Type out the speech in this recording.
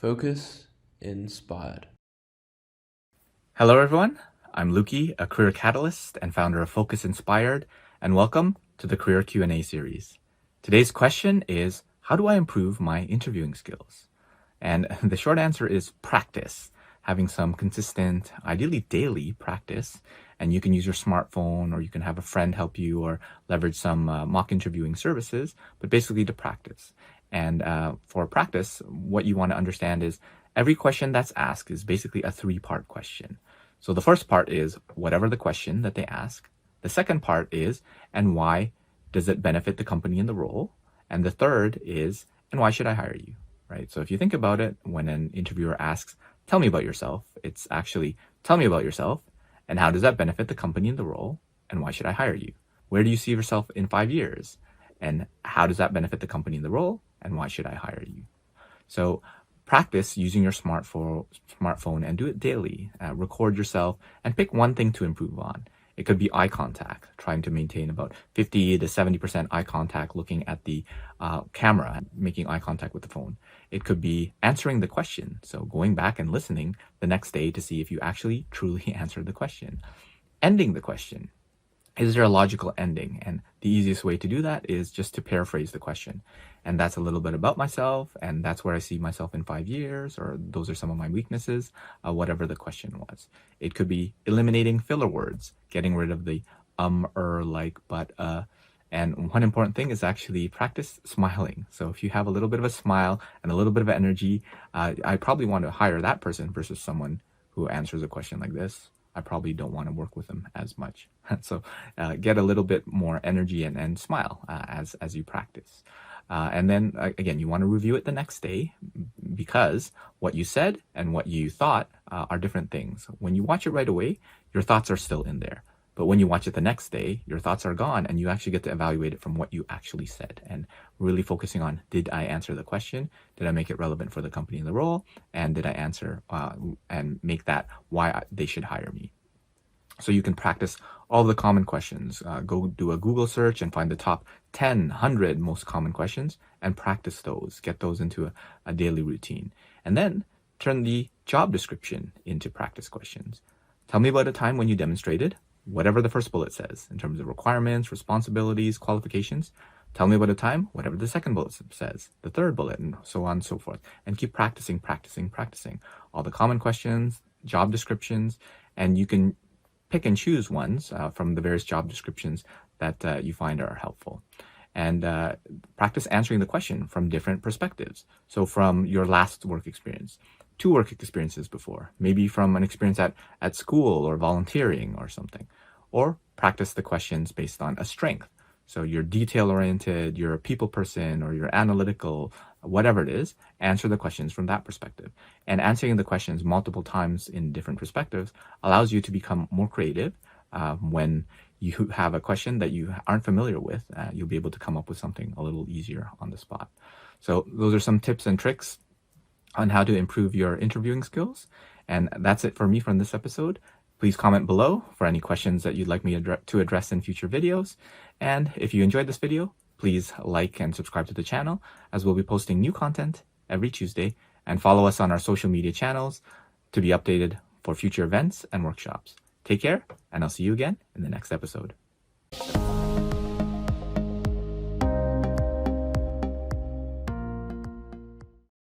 Focus Inspired. Hello, everyone. I'm Luki, a career catalyst and founder of Focus Inspired, and welcome to the Career Q&A series. Today's question is, how do I improve my interviewing skills? And the short answer is practice, having some consistent, ideally daily practice. And you can use your smartphone, or you can have a friend help you, or leverage some mock interviewing services, but basically to practice. And for practice, what you want to understand is every question that's asked is basically a three-part question. So the first part is whatever the question that they ask. The second part is, and why does it benefit the company in the role? And the third is, and why should I hire you? Right? So if you think about it, when an interviewer asks, tell me about yourself, it's actually, tell me about yourself, and how does that benefit the company in the role? And why should I hire you? Where do you see yourself in 5 years? And how does that benefit the company in the role? And why should I hire you? So practice using your smartphone and do it daily. Record yourself and pick one thing to improve on. It could be eye contact, trying to maintain about 50 to 70% eye contact looking at the camera, making eye contact with the phone. It could be answering the question, so going back and listening the next day to see if you actually truly answered the question. Ending the question. Is there a logical ending? And the easiest way to do that is just to paraphrase the question. And that's a little bit about myself, and that's where I see myself in 5 years, or those are some of my weaknesses, whatever the question was. It could be eliminating filler words, getting rid of the like, but, and one important thing is actually practice smiling. So if you have a little bit of a smile and a little bit of energy, I probably want to hire that person versus someone who answers a question like this. I probably don't want to work with them as much. So get a little bit more energy and smile as you practice. And then again, you want to review it the next day, because what you said and what you thought are different things. When you watch it right away, your thoughts are still in there. But when you watch it the next day, your thoughts are gone, and you actually get to evaluate it from what you actually said, and really focusing on, did I answer the question? Did I make it relevant for the company in the role? And did I answer and make that why they should hire me? So you can practice all the common questions. Go do a Google search and find the top 10, 100 most common questions and practice those. Get those into a daily routine. And then turn the job description into practice questions. Tell me about a time when you demonstrated whatever the first bullet says in terms of requirements, responsibilities, qualifications. Tell me about a time, whatever the second bullet says, the third bullet, and so on and so forth. And keep practicing all the common questions, job descriptions, and you can pick and choose ones from the various job descriptions that you find are helpful. And practice answering the question from different perspectives. So from your last work experience, 2 work experiences before, maybe from an experience at school or volunteering or something. Or practice the questions based on a strength. So you're detail-oriented, you're a people person, or you're analytical, whatever it is, answer the questions from that perspective. And answering the questions multiple times in different perspectives allows you to become more creative. When you have a question that you aren't familiar with, you'll be able to come up with something a little easier on the spot. So those are some tips and tricks on how to improve your interviewing skills. And that's it for me from this episode. Please comment below for any questions that you'd like me to address in future videos. And if you enjoyed this video, please like and subscribe to the channel, as we'll be posting new content every Tuesday, and follow us on our social media channels to be updated for future events and workshops. Take care, and I'll see you again in the next episode.